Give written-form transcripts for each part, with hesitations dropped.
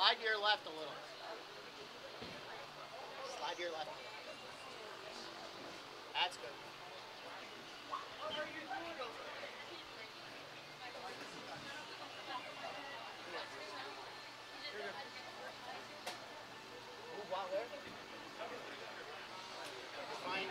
Slide to your left a little. Slide to your left. That's good. Move out there. Fine.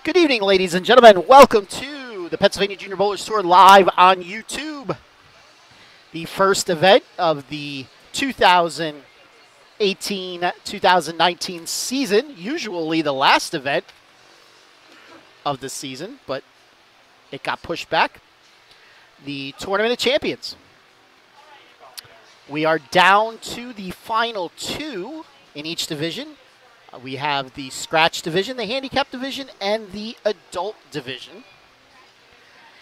Good evening, ladies and gentlemen. Welcome to the Pennsylvania Junior Bowlers Tour live on YouTube. The first event of the 2018-2019 season. Usually the last event of the season, but it got pushed back. The Tournament of Champions. We are down to the final two in each division. We have the Scratch division, the Handicap division, and the Adult division.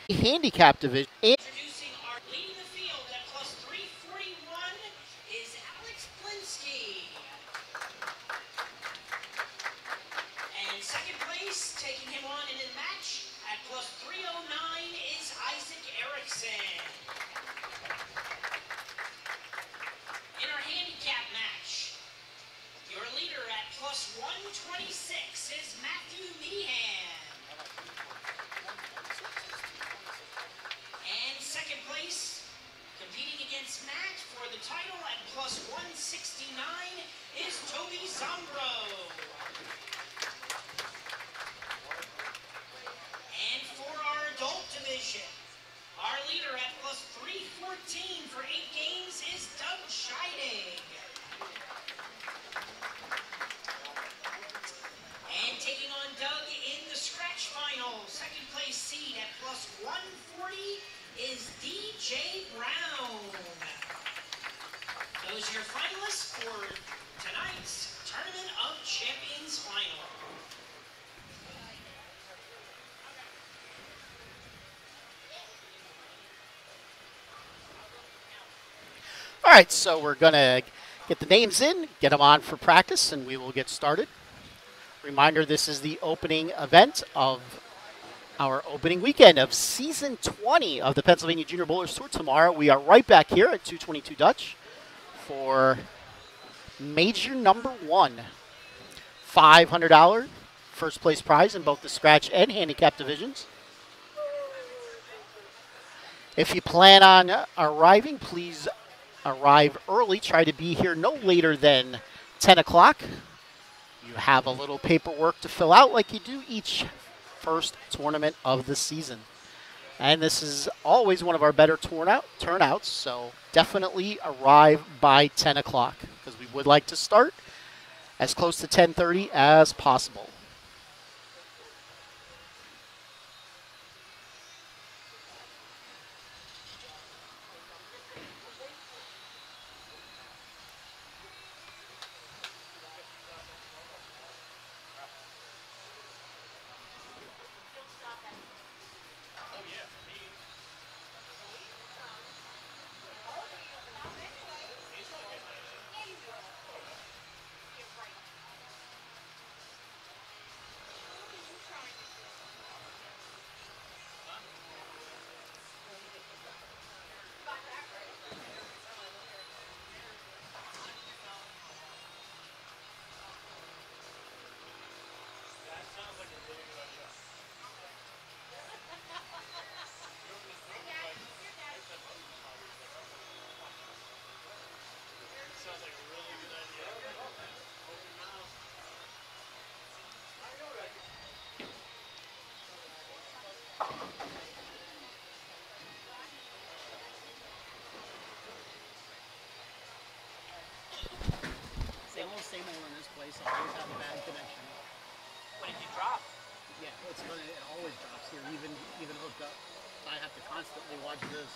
The Handicap division. Introducing our leading the field at plus 341 is Alex Blinsky. And second place, taking him on in the match at plus 309 is Isaac Erickson. In our handicap match, your leader at plus 126 is Matthew Meehan. And second place, competing against Matt for the title at plus 169 is Toby Zombro. And for our adult division, our leader at plus 314 for 8 games is Doug Scheidegg. And taking on Doug in the scratch final, second place seed at plus 140 is DJ Brown. Those are your finalists for tonight's Tournament of Champions final. All right, so we're going to get the names in, get them on for practice, and we will get started. Reminder, this is the opening event of our opening weekend of Season 20 of the Pennsylvania Junior Bowlers Tour. Tomorrow we are right back here at 222 Dutch for Major Number 1. $500 first place prize in both the Scratch and Handicap divisions. If you plan on arriving, please arrive early. Try to be here no later than 10 o'clock. You have a little paperwork to fill out like you do each first tournament of the season. And this is always one of our better turnouts, so definitely arrive by 10 o'clock because we would like to start as close to 10:30 as possible. place always have a bad connection. What did you drop? Yeah, it always drops here, even hooked up. I have to constantly watch this.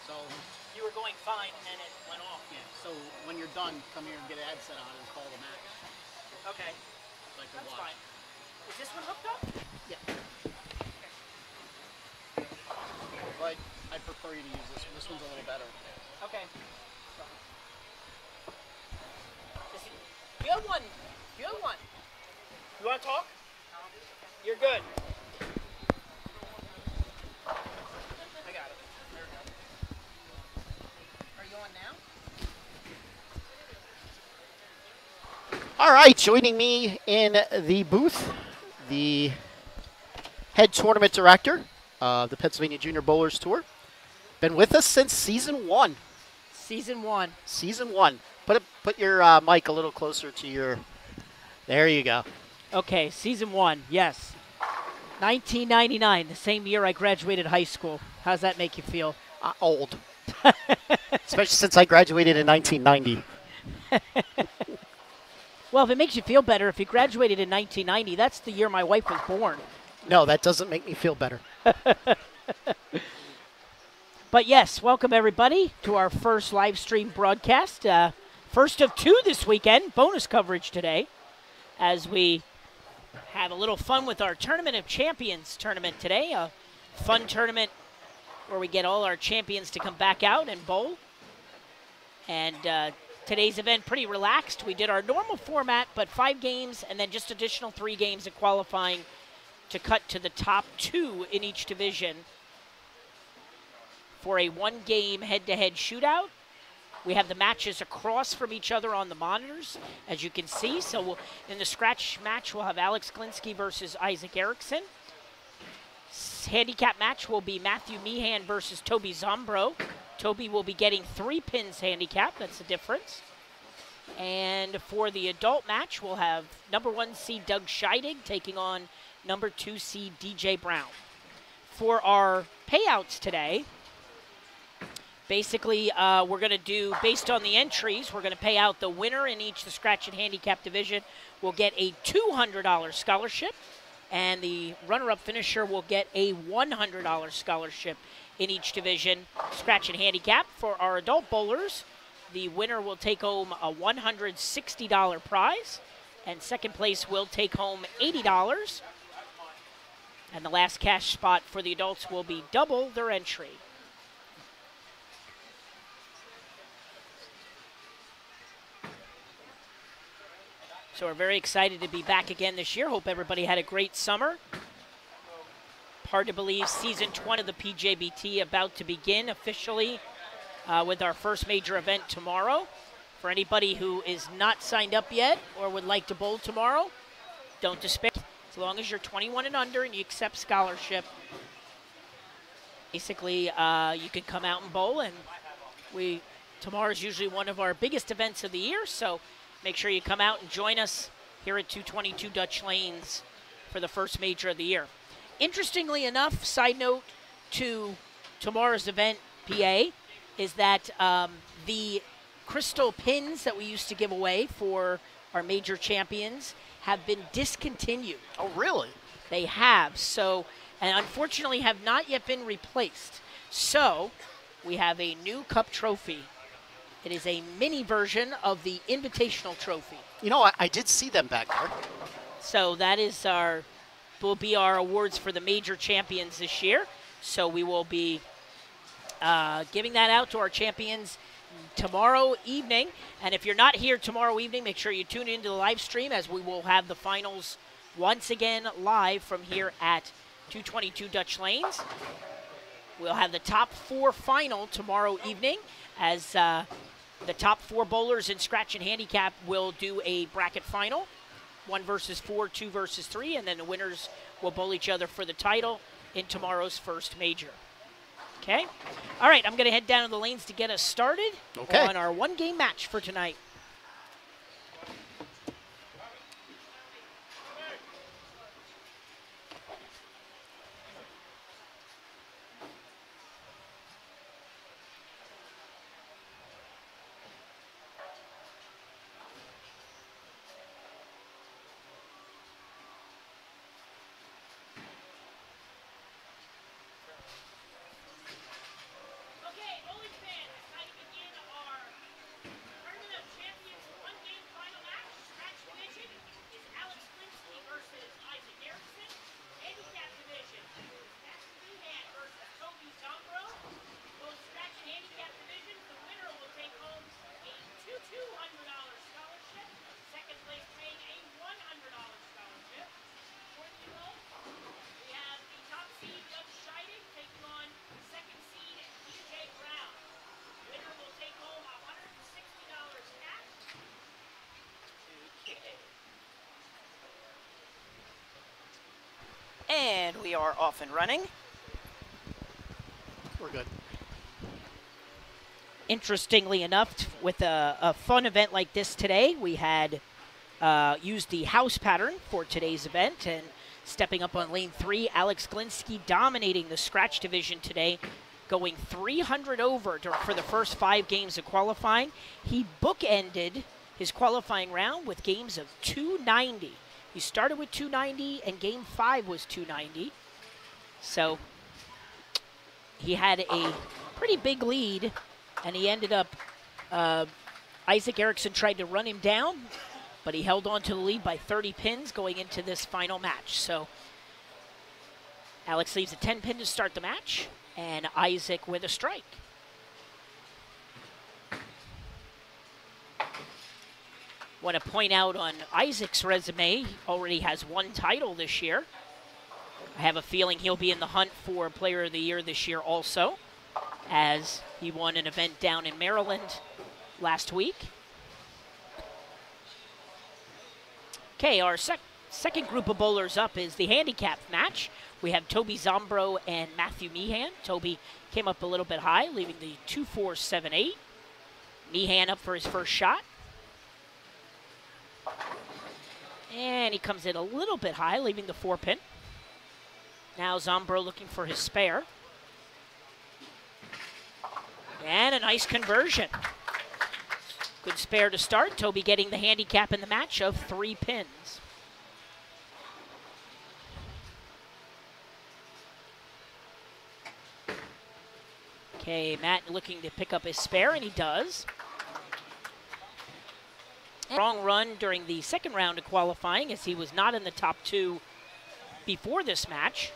So You were going fine, and then it went off. yeah, so when you're done, come here and get a headset on and call the match. Okay, So I can that's watch. fine. Is this one hooked up? Yeah. But I prefer you to use this one. This one's a little better. Okay. Good one. Good one. You want to talk? You're good. I got it. There we go. Are you on now? All right, joining me in the booth, the head tournament director of the Pennsylvania Junior Bowlers Tour. Been with us since season 1. Season 1. Season 1. Put your mic a little closer to your. There you go. Okay, season 1. Yes. 1999, the same year I graduated high school. How's that make you feel? Old. Especially since I graduated in 1990. Well, if it makes you feel better, if you graduated in 1990, that's the year my wife was born. No, that doesn't make me feel better. But yes, welcome everybody to our first live stream broadcast. First of 2 this weekend, bonus coverage today, as we have a little fun with our Tournament of Champions tournament today. A fun tournament where we get all our champions to come back out and bowl. And today's event pretty relaxed. We did our normal format, but 5 games and then just additional 3 games of qualifying to cut to the top 2 in each division for a 1-game head-to-head shootout. We have the matches across from each other on the monitors, as you can see. So in the scratch match, we'll have Alex Glinsky versus Isaac Erickson. Handicap match will be Matthew Meehan versus Toby Zombro. Toby will be getting 3 pins handicap. That's the difference. And for the adult match, we'll have number 1 seed Doug Scheidig taking on number 2 seed DJ Brown. For our payouts today, basically, we're going to do, based on the entries, we're going to pay out the winner in each the scratch and handicap division will get a $200 scholarship, and the runner-up finisher will get a $100 scholarship in each division, scratch and handicap. For our adult bowlers, the winner will take home a $160 prize, and second place will take home $80. And the last cash spot for the adults will be double their entry. So we're very excited to be back again this year. Hope everybody had a great summer. Hard to believe season 20 of the PJBT about to begin officially with our first major event tomorrow. For anybody who is not signed up yet or would like to bowl tomorrow, don't despair. As long as you're 21 and under and you accept scholarship, basically you can come out and bowl. And tomorrow is usually one of our biggest events of the year, so make sure you come out and join us here at 222 Dutch Lanes for the first major of the year. Interestingly enough, side note to tomorrow's event, PA, is that the crystal pins that we used to give away for our major champions have been discontinued. Oh, really? They have. So, and unfortunately have not yet been replaced. So, we have a new cup trophy. It is a mini version of the Invitational Trophy. You know, I did see them back there. So that will be our awards for the major champions this year. So we will be giving that out to our champions tomorrow evening. And if you're not here tomorrow evening, make sure you tune into the live stream, as we will have the finals once again live from here at 222 Dutch Lanes. We'll have the top 4 final tomorrow evening, as the top 4 bowlers in scratch and handicap will do a bracket final, 1 versus 4, 2 versus 3, and then the winners will bowl each other for the title in tomorrow's first major. Okay? All right, I'm going to head down to the lanes to get us started on our 1-game match for tonight. we are off and running. We're good. Interestingly enough, with a fun event like this today, we had used the house pattern for today's event, and stepping up on lane 3, Alex Glinsky dominating the scratch division today, going 300 over for the first 5 games of qualifying. He bookended his qualifying round with games of 290. He started with 290, and game 5 was 290. So he had a pretty big lead, and he ended up, Isaac Erickson tried to run him down, but he held on to the lead by 30 pins going into this final match. So Alex leaves a 10 pin to start the match, and Isaac with a strike. Want to point out on Isaac's resume, he already has 1 title this year. I have a feeling he'll be in the hunt for Player of the Year this year also, as he won an event down in Maryland last week. Okay, our second group of bowlers up is the handicap match. We have Toby Zombro and Matthew Meehan. Toby came up a little bit high, leaving the 2-4-7-8. Meehan up for his first shot. And he comes in a little bit high, leaving the 4 pin. Now Zombro looking for his spare. And a nice conversion. Good spare to start. Toby getting the handicap in the match of 3 pins. Okay, Matt looking to pick up his spare, and he does. Strong run during the second round of qualifying, as he was not in the top 2 before this match.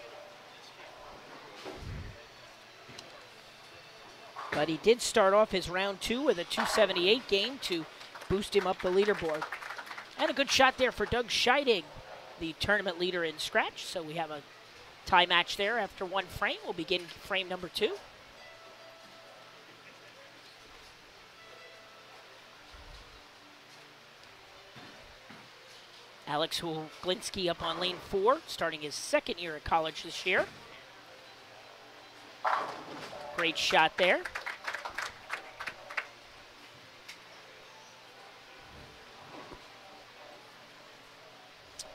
But he did start off his round 2 with a 278 game to boost him up the leaderboard. And a good shot there for Doug Scheiding, the tournament leader in scratch. So we have a tie match there after 1 frame. We'll begin frame number 2. Alex Glinsky up on lane 4, starting his 2nd year at college this year. Great shot there.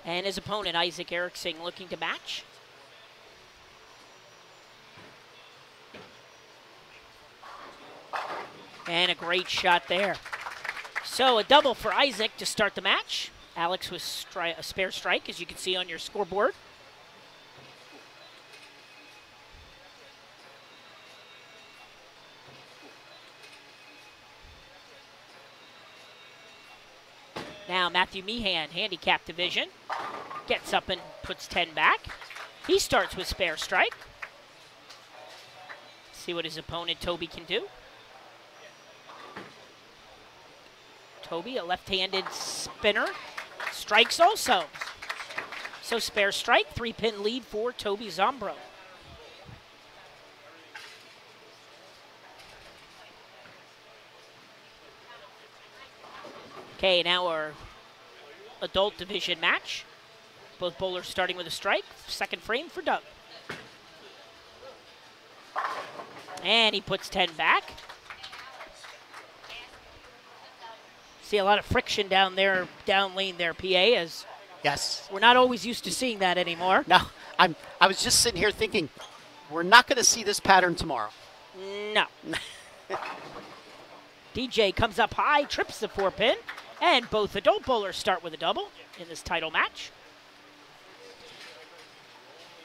And his opponent, Isaac Erickson, looking to match. And a great shot there. So a double for Isaac to start the match. Alex with a spare strike, as you can see on your scoreboard. Now Matthew Meehan, handicap division, gets up and puts 10 back. He starts with spare strike. See what his opponent Toby can do. Toby, a left-handed spinner, strikes also. So spare strike, 3-pin lead for Toby Zombro. Okay, now our adult division match. Both bowlers starting with a strike. 2nd frame for Doug. And he puts 10 back. See a lot of friction down there, down lane there, PA, as yes, we're not always used to seeing that anymore. No, I was just sitting here thinking, we're not going to see this pattern tomorrow. No. DJ comes up high, trips the 4-pin, and both adult bowlers start with a double in this title match.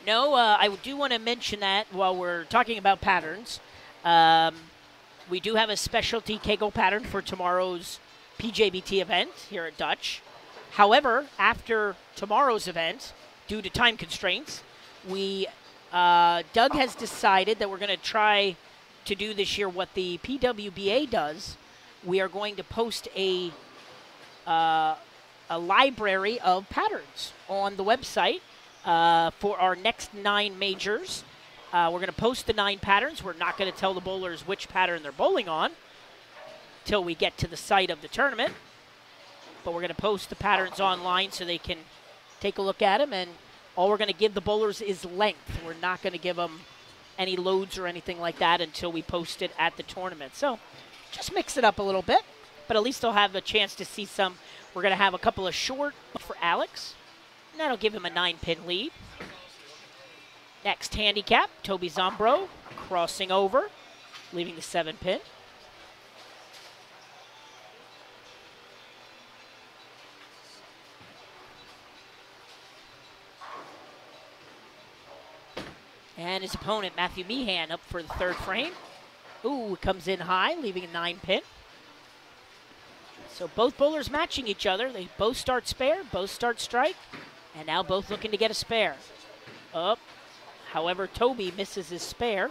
No, I do want to mention that while we're talking about patterns, we do have a specialty Kegel pattern for tomorrow's PJBT event here at Dutch. However, after tomorrow's event, due to time constraints, Doug has decided that we're going to try to do this year what the PWBA does. We are going to post a library of patterns on the website for our next 9 majors. We're going to post the 9 patterns. We're not going to tell the bowlers which pattern they're bowling on till we get to the site of the tournament. But we're going to post the patterns online so they can take a look at them and All we're going to give the bowlers is length. We're not going to give them any loads or anything like that until we post it at the tournament. So just mix it up a little bit, but at least they'll have a chance to see some. We're going to have a couple of short for Alex, and that'll give him a 9-pin lead. Next handicap, Toby Zombro crossing over, leaving the 7-pin. And his opponent, Matthew Meehan, up for the 3rd frame. Ooh, comes in high, leaving a 9-pin. So both bowlers matching each other. They both start spare, both start strike, and now both looking to get a spare. Up. However, Toby misses his spare,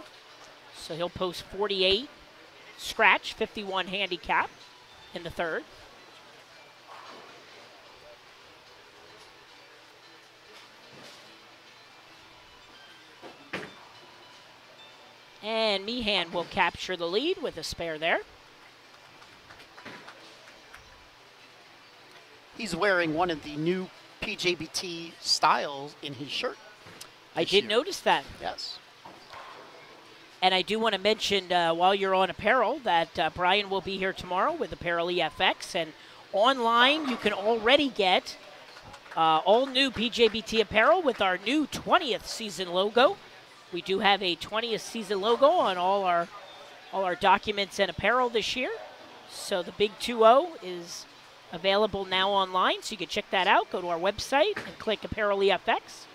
so he'll post 48, scratch, 51 handicap in the 3rd. And Meehan will capture the lead with a spare there. He's wearing one of the new PJBT styles in his shirt. I did notice that. Yes. And I do want to mention, while you're on apparel, that Brian will be here tomorrow with Apparel EFX. And online, you can already get all new PJBT apparel with our new 20th season logo. We do have a 20th season logo on all our documents and apparel this year. So the big 2-0 is available now online, so you can check that out. Go to our website and click Apparel EFX,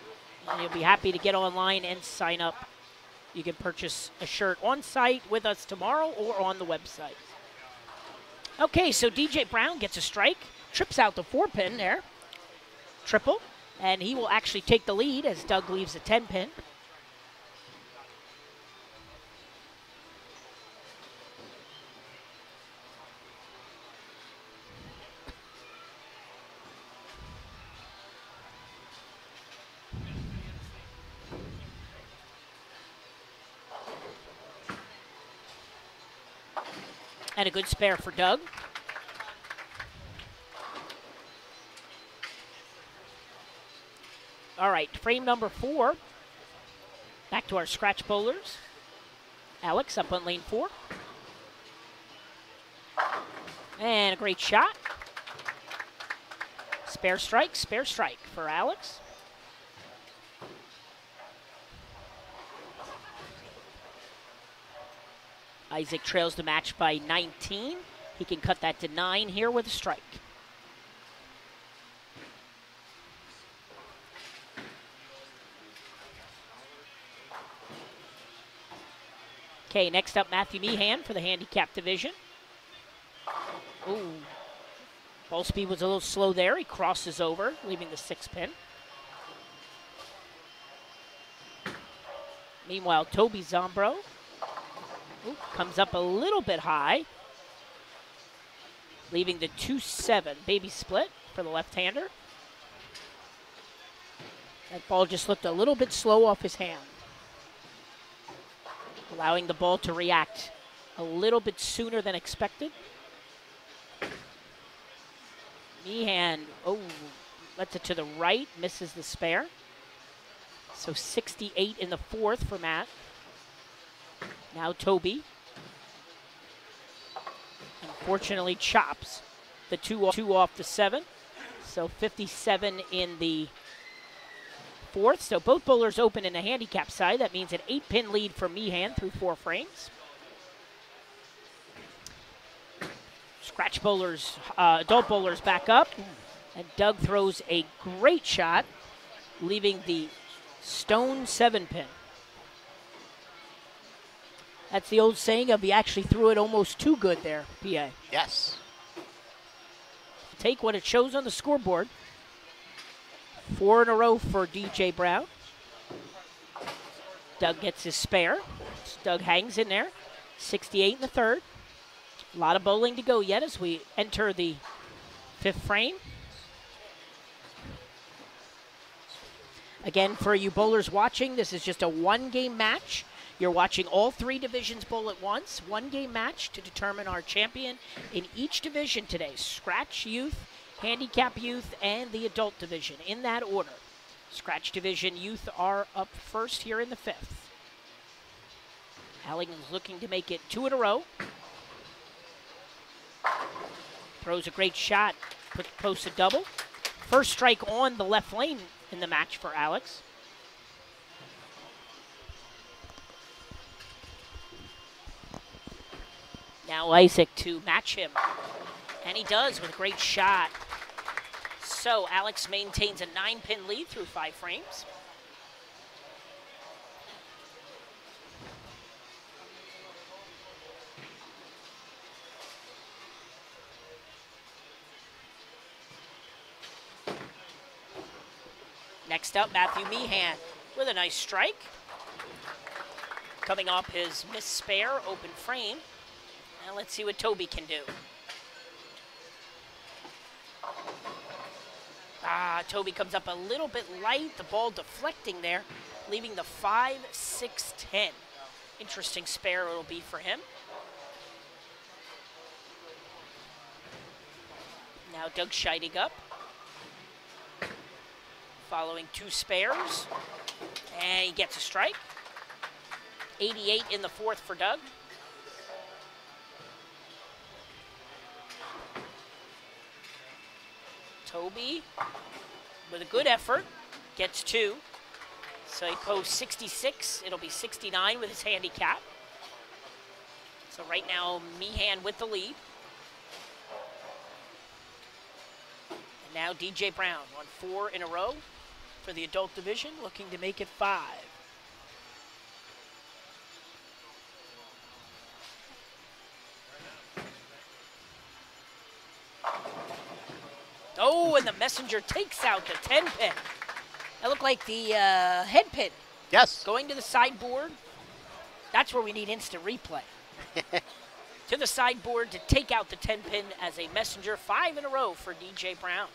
and you'll be happy to get online and sign up. You can purchase a shirt on site with us tomorrow or on the website. Okay, so DJ Brown gets a strike, trips out the 4-pin there, triple, and he will actually take the lead as Doug leaves a 10-pin. And a good spare for Doug. All right, frame number 4. Back to our scratch bowlers. Alex up on lane 4. And a great shot. Spare strike for Alex. Isaac trails the match by 19. He can cut that to 9 here with a strike. Okay, next up, Matthew Meehan for the handicap division. Ooh. Ball speed was a little slow there. He crosses over, leaving the 6-pin. Meanwhile, Toby Zombro comes up a little bit high, leaving the 2-7 baby split for the left-hander. That ball just looked a little bit slow off his hand, allowing the ball to react a little bit sooner than expected. Meehan, lets it to the right, misses the spare. So 68 in the 4th for Matt. Now Toby, unfortunately, chops the 2 off the 7. So 57 in the 4th. So both bowlers open in the handicap side. That means an 8-pin lead for Meehan through 4 frames. Scratch bowlers, adult bowlers back up. And Doug throws a great shot, leaving the stone 7-pin. That's the old saying of he actually threw it almost too good there, PA. Yes. Take what it shows on the scoreboard. 4 in a row for DJ Brown. Doug gets his spare. Doug hangs in there. 68 in the 3rd. A lot of bowling to go yet as we enter the 5th frame. Again, for you bowlers watching, this is just a 1-game match. You're watching all 3 divisions bowl at once. 1-game match to determine our champion in each division today. Scratch youth, handicap youth, and the adult division in that order. Scratch Division youth are up first here in the 5th. Halligan's looking to make it 2 in a row. Throws a great shot, posts a double. First strike on the left lane in the match for Alex. Now Isaac to match him. And he does with a great shot. So Alex maintains a 9-pin lead through 5 frames. Next up, Matthew Meehan with a nice strike. Coming off his missed spare open frame. Now let's see what Toby can do. Toby comes up a little bit light, the ball deflecting there, leaving the 5-6-10. Interesting spare it'll be for him. Now Doug Scheiding up. Following 2 spares, and he gets a strike. 88 in the 4th for Doug. Toby, with a good effort, gets 2. So he posts 66. It'll be 69 with his handicap. So right now, Meehan with the lead. And now DJ Brown won 4 in a row for the adult division, looking to make it 5. Oh, and the messenger takes out the 10-pin. That looked like the head pin. Yes. Going to the sideboard. That's where we need instant replay. To the sideboard to take out the 10-pin as a messenger. 5 in a row for DJ Brown.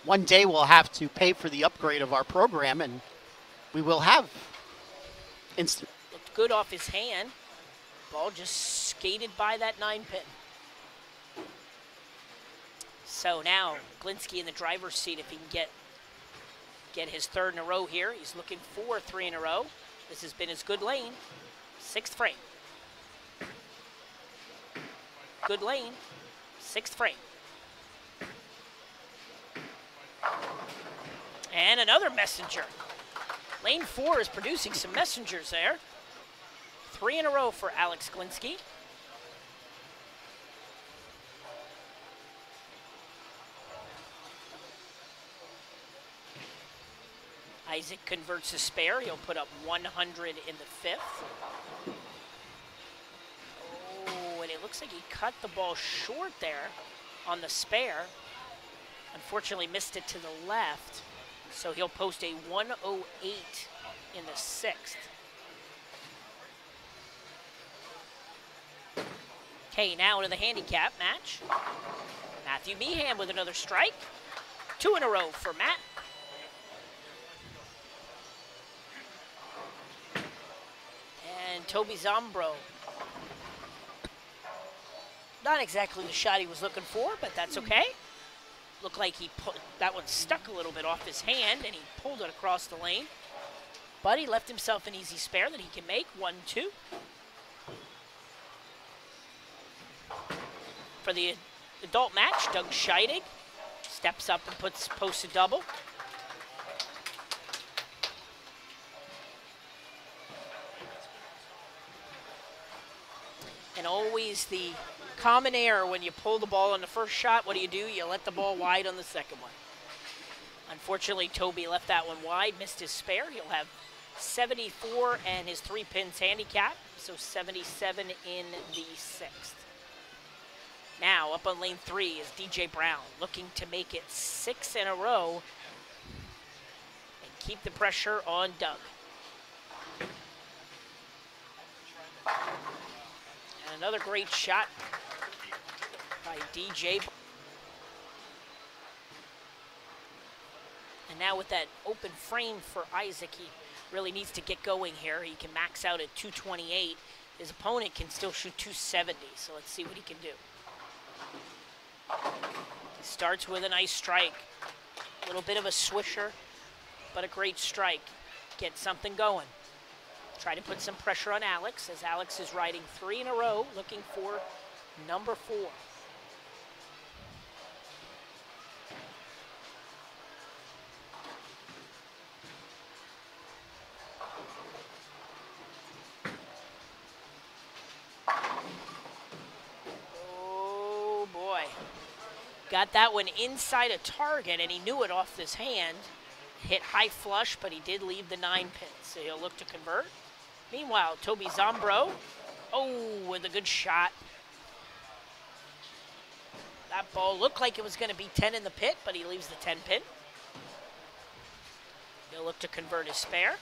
One day we'll have to pay for the upgrade of our program, and we will have instant. Looked good off his hand. Ball just skated by that 9-pin. So now Glinsky in the driver's seat if he can get his 3rd in a row here. He's looking for 3 in a row. This has been his good lane. 6th frame. Good lane. 6th frame. And another messenger. Lane 4 is producing some messengers there. 3 in a row for Alex Glinsky. Isaac converts a spare. He'll put up 100 in the 5th. Oh, and it looks like he cut the ball short there on the spare. Unfortunately missed it to the left. So he'll post a 108 in the 6th. Okay, now into the handicap match. Matthew Meehan with another strike. 2 in a row for Matt. And Toby Zombro. Not exactly the shot he was looking for, but that's okay. Looked like that one stuck a little bit off his hand, and he pulled it across the lane. But he left himself an easy spare that he can make. 1-2. For the adult match, Doug Scheiding steps up and posts a double. And always the common error when you pull the ball on the first shot, what do? You let the ball wide on the second one. Unfortunately, Toby left that one wide, missed his spare. He'll have 74 and his 3 pins handicap, so 77 in the 6th. Now, up on lane 3 is DJ Brown, looking to make it 6 in a row and keep the pressure on Doug. And another great shot by DJ. And now with that open frame for Isaac, he really needs to get going here. He can max out at 228. His opponent can still shoot 270, so let's see what he can do. Starts with a nice strike. A little bit of a swisher. but a great strike. Get something going. Try to put some pressure on Alex as Alex is riding 3 in a row, looking for number 4. Oh boy. Got that one inside a target, and he knew it off this hand. Hit high flush, but he did leave the 9 pin, so he'll look to convert. Meanwhile, Toby Zombro, with a good shot. That ball looked like it was going to be 10 in the pit, but he leaves the 10 pin. He'll look to convert his spare.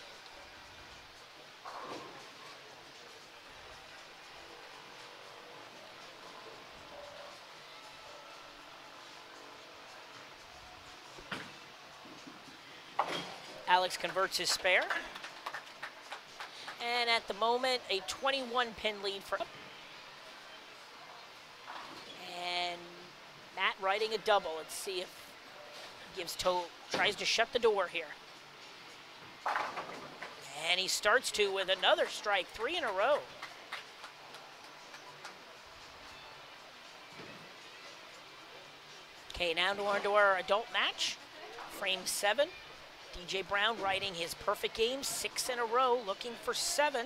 Alex converts his spare. And at the moment, a 21 pin lead for him. And Matt riding a double. Let's see if he tries to shut the door here. And he starts to with another strike, 3 in a row. Okay, now to our adult match. Frame 7. DJ Brown riding his perfect game, 6 in a row, looking for 7.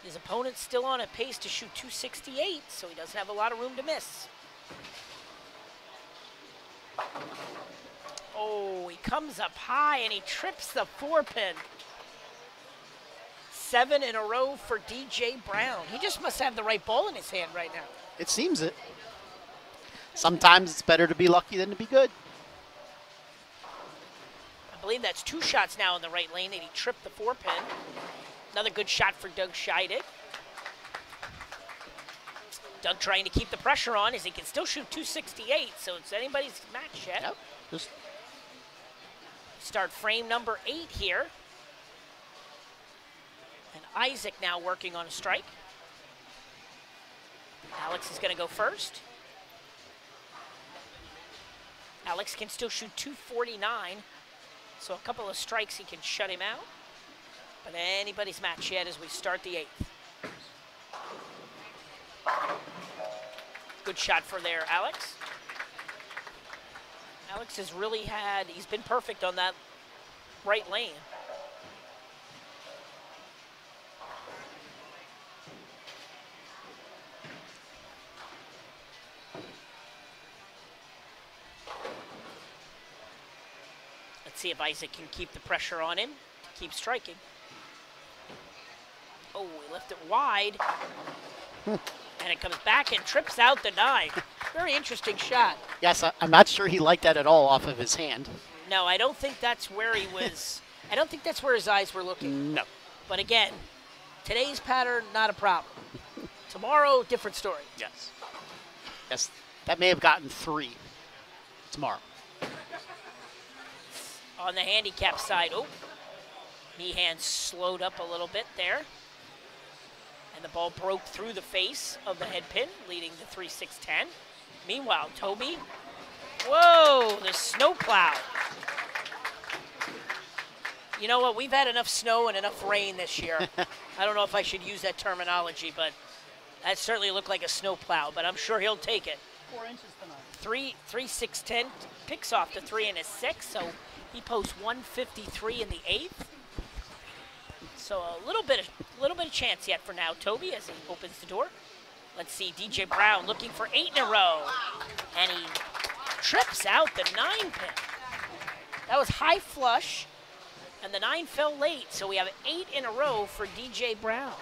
His opponent's still on a pace to shoot 268, so he doesn't have a lot of room to miss. Oh, he comes up high and he trips the 4 pin. 7 in a row for DJ Brown. He just must have the right ball in his hand right now. It seems it. Sometimes it's better to be lucky than to be good. I believe that's 2 shots now in the right lane, and he tripped the 4 pin. Another good shot for Doug Scheidegg. Doug trying to keep the pressure on as he can still shoot 268, so it's anybody's match yet. Yep. Just start frame number 8 here. And Isaac now working on a strike. Alex is going to go first. Alex can still shoot 249. So a couple of strikes, he can shut him out. But anybody's match yet as we start the 8th. Good shot for there, Alex. Alex has really he's been perfect on that right lane. See if Isaac can keep the pressure on him to keep striking. Oh, he left it wide. And it comes back and trips out the 9. Very interesting shot. Yes, I'm not sure he liked that at all off of his hand. No, I don't think that's where he was. I don't think that's where his eyes were looking. No. But again, today's pattern, not a problem. Tomorrow, different story. Yes. Yes, that may have gotten 3 tomorrow. On the handicap side, knee hand slowed up a little bit there. And the ball broke through the face of the head pin, leading to 3-6-10. Meanwhile, Toby, whoa, the snowplow. You know what, we've had enough snow and enough rain this year. I don't know if I should use that terminology, but that certainly looked like a snowplow, but I'm sure he'll take it. 4 inches tonight. 3-6-10, picks off the 3 and a 6, so he posts 153 in the 8th. So a little bit of chance yet for now, Toby, as he opens the door. Let's see, DJ Brown looking for 8 in a row. And he trips out the 9 pin. That was high flush, and the 9 fell late. So we have 8 in a row for DJ Brown.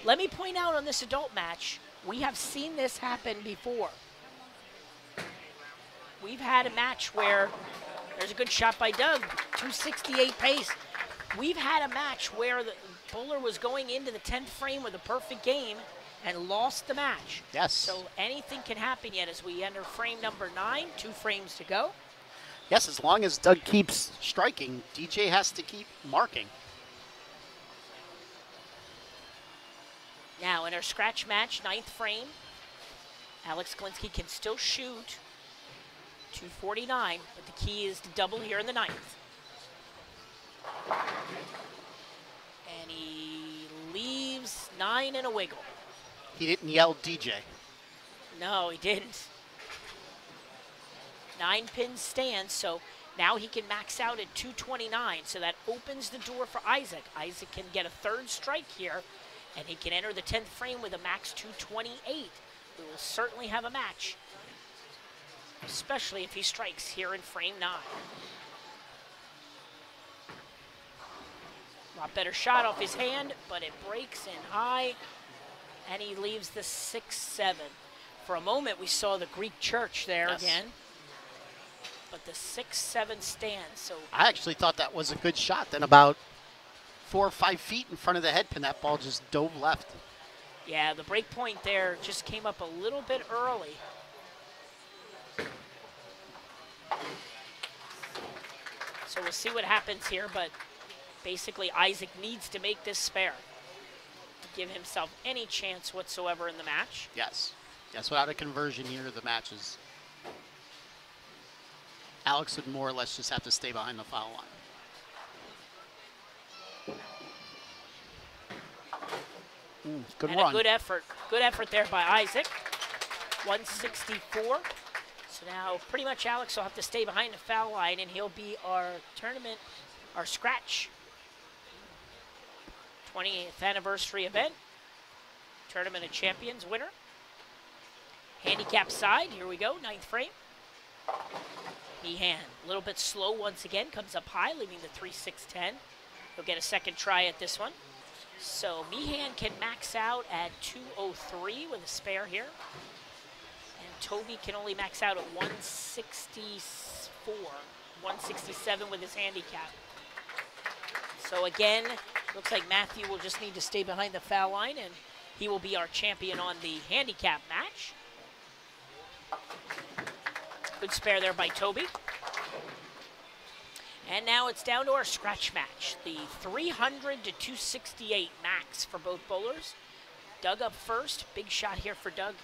Let me point out on this adult match, we have seen this happen before. We've had a match where there's a good shot by Doug, 268 pace. We've had a match where the bowler was going into the 10th frame with a perfect game and lost the match. Yes. So anything can happen yet as we enter frame number 9, 2 frames to go. Yes, as long as Doug keeps striking, DJ has to keep marking. Now in our scratch match, 9th frame, Alex Glinski can still shoot 249, but the key is to double here in the ninth. And he leaves 9 and a wiggle. He didn't yell DJ. No, he didn't. 9 pin stands, so now he can max out at 229, so that opens the door for Isaac. Isaac can get a third strike here, and he can enter the 10th frame with a max 228. We will certainly have a match, especially if he strikes here in frame 9. A lot better shot off his hand, but it breaks in high, and he leaves the 6-7. For a moment, we saw the Greek church there again, but the 6-7 stands. So I actually thought that was a good shot. Then about 4 or 5 feet in front of the head pin, that ball just dove left. yeah, the break point there just came up a little bit early. So we'll see what happens here, but basically Isaac needs to make this spare to give himself any chance whatsoever in the match. Yes. Yes, without a conversion here, the match is... Alex would more or less just have to stay behind the foul line. Good and run. a good effort there by Isaac. 164. So now pretty much Alex will have to stay behind the foul line, and he'll be our tournament, our scratch 20th anniversary event, Tournament of Champions winner. Handicap side, here we go, 9th frame. Meehan, a little bit slow once again, comes up high, leaving the 3-6-10. He'll get a second try at this one. So Meehan can max out at 203 with a spare here. And Toby can only max out at 164, 167 with his handicap. So again, looks like Matthew will just need to stay behind the foul line, and he will be our champion on the handicap match. Good spare there by Toby. And now it's down to our scratch match. The 300 to 268 max for both bowlers. Doug up first. Big shot here for Doug.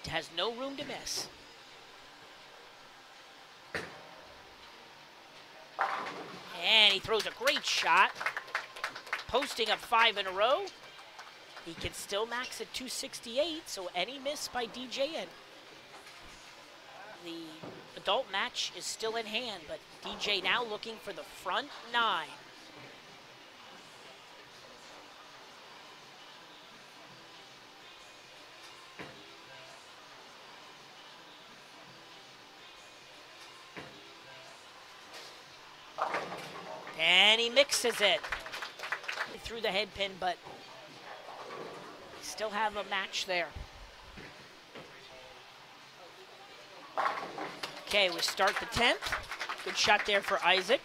Has no room to miss. And he throws a great shot. Posting up 5 in a row. He can still max at 268, so any miss by DJ, and the adult match is still in hand, but DJ now looking for the front 9. And he mixes it. He threw the head pin, but still have a match there. Okay, we start the 10th. Good shot there for Isaac.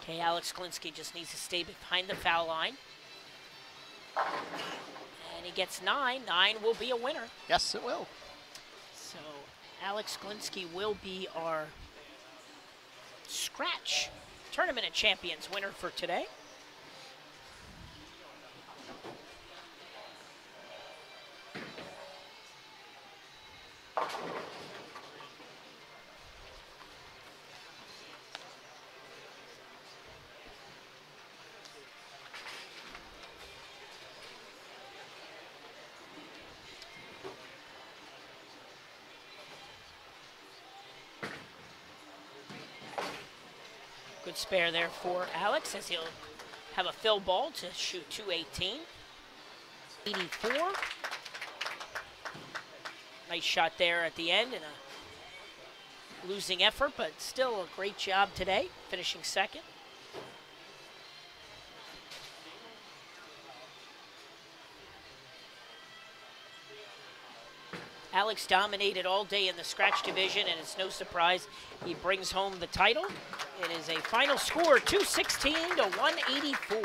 Okay, Alex Klinsky just needs to stay behind the foul line. And he gets 9. 9 will be a winner. Yes, it will. So Alex Klinsky will be our scratch Tournament of Champions winner for today. Good spare there for Alex, as he'll have a fill ball to shoot 218. 84. Nice shot there at the end, and a losing effort, but still a great job today, finishing second. Alex dominated all day in the scratch division, and it's no surprise he brings home the title. It is a final score, 216 to 184.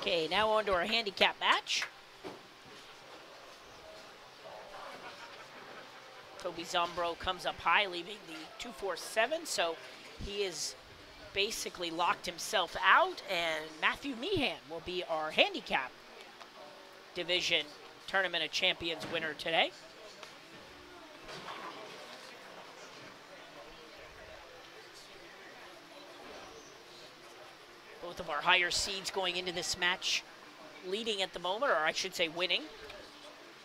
Okay, now on to our handicap match. Toby Zombro comes up high, leaving the 247, so he is basically locked himself out, and Matthew Meehan will be our handicap division Tournament of Champions winner today. Both of our higher seeds going into this match leading at the moment, or I should say winning.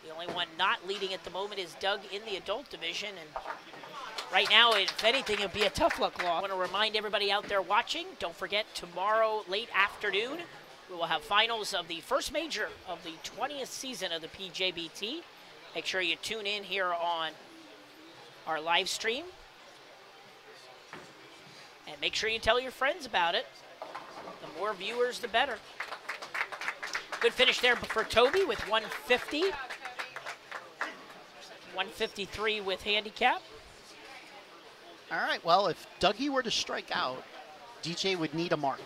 The only one not leading at the moment is Doug in the adult division, and right now, if anything, it'll be a tough luck loss. I want to remind everybody out there watching, don't forget tomorrow late afternoon, we will have finals of the first major of the 20th season of the PJBT. Make sure you tune in here on our live stream. And make sure you tell your friends about it. The more viewers, the better. Good finish there for Toby with 150. 153 with handicap. All right, well, if Dougie were to strike out, DJ would need a mark.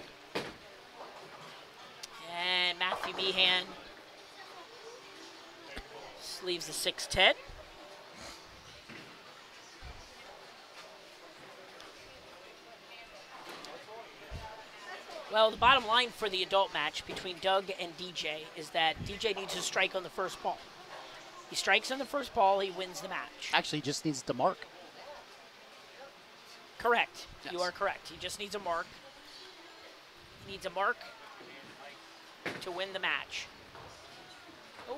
And Matthew Meehan leaves the 610. Well, the bottom line for the adult match between Doug and DJ is that DJ needs to strike on the first ball. He strikes on the first ball, he wins the match. Actually, he just needs to mark. Correct. Yes. You are correct. He just needs a mark. He needs a mark to win the match. Oh.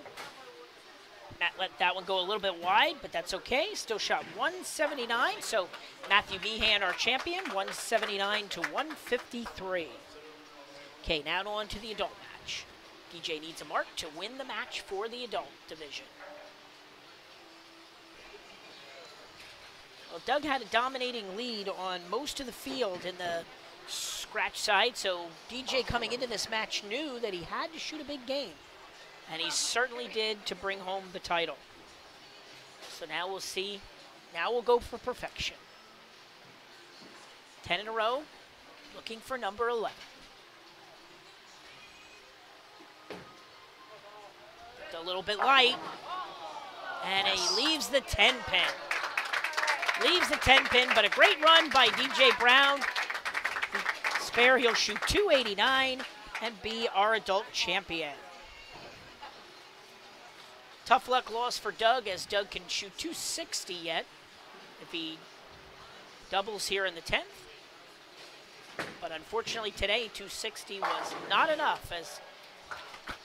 Matt let that one go a little bit wide, but that's okay. Still shot 179. So Matthew Meehan, our champion, 179 to 153. Okay, now on to the adult match. DJ needs a mark to win the match for the adult division. Well, Doug had a dominating lead on most of the field in the scratch side, so DJ coming into this match knew that he had to shoot a big game, and he certainly did to bring home the title. So now we'll see. Now we'll go for perfection. 10 in a row, looking for number 11. A little bit light, and he leaves the 10 pin. Leaves the 10 pin, but a great run by DJ Brown. Spare, he'll shoot 289 and be our adult champion. Tough luck loss for Doug, as Doug can shoot 260 yet if he doubles here in the 10th. But unfortunately today, 260 was not enough as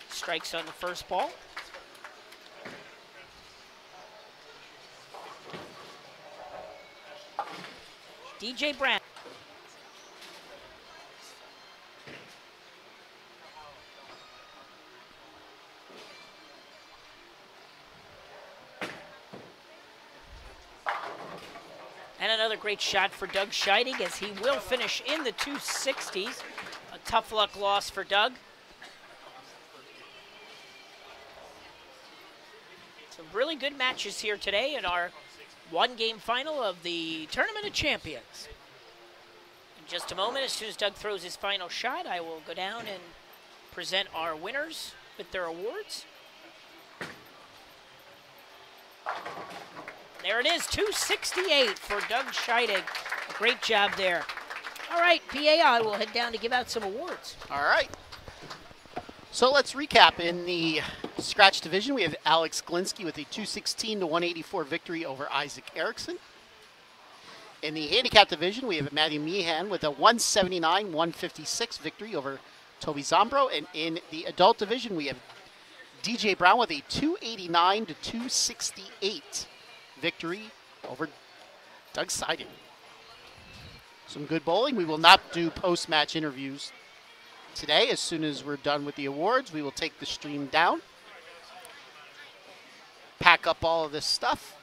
strikes on the first ball. DJ Brown. And another great shot for Doug Scheiding, as he will finish in the 260s. A tough luck loss for Doug. Some really good matches here today in our one-game final of the Tournament of Champions. In just a moment, as soon as Doug throws his final shot, I will go down and present our winners with their awards. There it is, 268 for Doug Scheiding. Great job there. All right, PAI will head down to give out some awards. All right. So let's recap. In the scratch division, we have Alex Glinsky with a 216 to 184 victory over Isaac Erickson. In the handicap division, we have Matthew Meehan with a 179-156 victory over Toby Zombro. And in the adult division, we have DJ Brown with a 289 to 268 victory over Doug Scheiding. Some good bowling. We will not do post-match interviews today. As soon as we're done with the awards, we will take the stream down, pack up all of this stuff.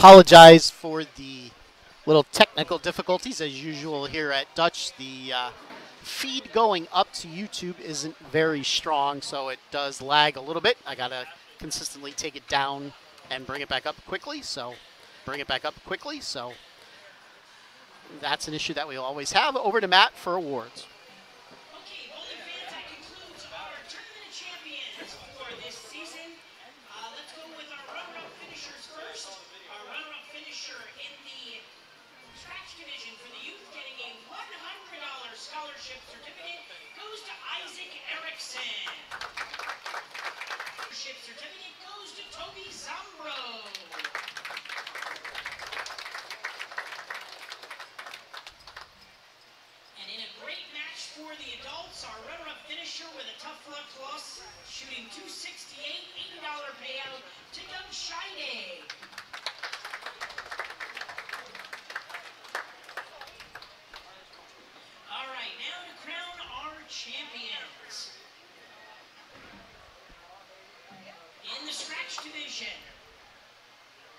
Apologize for the little technical difficulties as usual here at Dutch. The feed going up to YouTube isn't very strong, so it does lag a little bit. I gotta consistently take it down and bring it back up quickly. So that's an issue that we always have. Over to Matt for awards. Okay, bowling fans, that concludes our Tournament of Champions for this season. Let's go with our runner-up finishers first. Our runner-up finisher in the scratch division for the youth getting a $100 scholarship certificate goes to Isaac Erickson. Scholarship certificate goes to Toby Zambro. And in a great match for the adults, our runner-up finisher with a tough luck loss, shooting .268, $80 payout to Doug Scheide. All right, now to crown our champions. In the scratch division,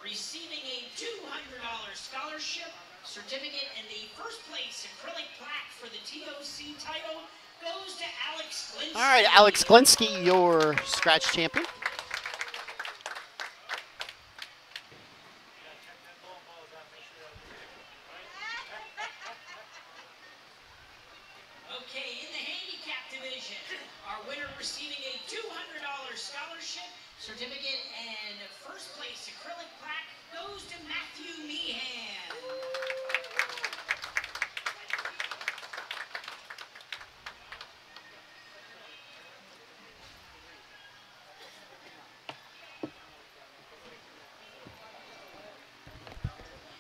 receiving a $200 scholarship certificate and the first place acrylic plaque for the TOC title goes to Alex Glinsky. All right, Alex Glinsky, your scratch champion. Okay, in the handicap division, our winner receiving a $200 scholarship certificate and first place acrylic plaque goes to Matthew Meehan.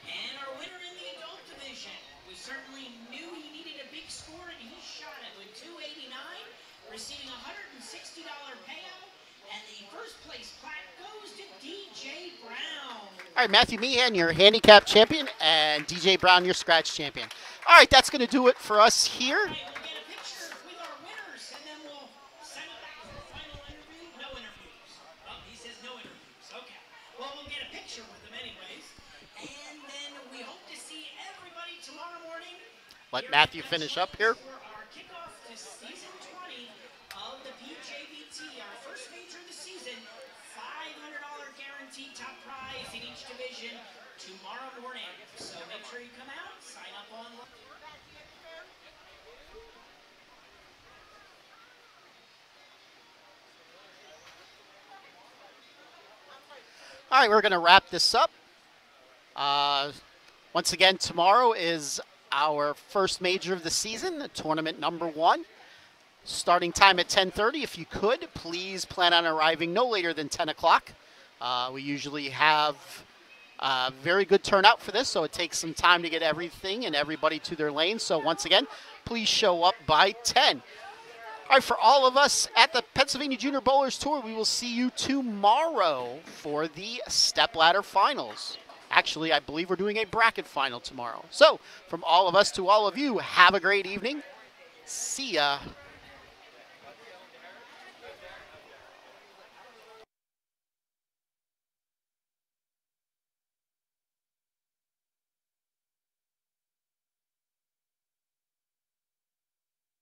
And our winner in the adult division, we certainly knew he needed a big score and he shot it with .289, receiving a $160 payout, and the first place plaque goes to DJ Brown. All right, Matthew Meehan, your handicap champion, and DJ Brown, your scratch champion. All right, that's going to do it for us here. All right, we'll get a picture with our winners, and then we'll send it back for the final interview. No interviews. Oh, he says no interviews. Okay. Well, we'll get a picture with them anyways. And then we hope to see everybody tomorrow morning. Let Matthew finish up here. For our kickoff to season 20 of the PJBT, our first major of the season, $500 guaranteed top prize in each division tomorrow morning. So make sure you come out, sign up online. All right, we're going to wrap this up. Once again, tomorrow is our first major of the season, tournament number 1. Starting time at 10:30. If you could, please plan on arriving no later than 10 o'clock. We usually have a very good turnout for this, so it takes some time to get everything and everybody to their lane. So once again, please show up by 10. All right, for all of us at the Pennsylvania Junior Bowlers Tour, we will see you tomorrow for the stepladder finals. Actually, I believe we're doing a bracket final tomorrow. So from all of us to all of you, have a great evening. See ya.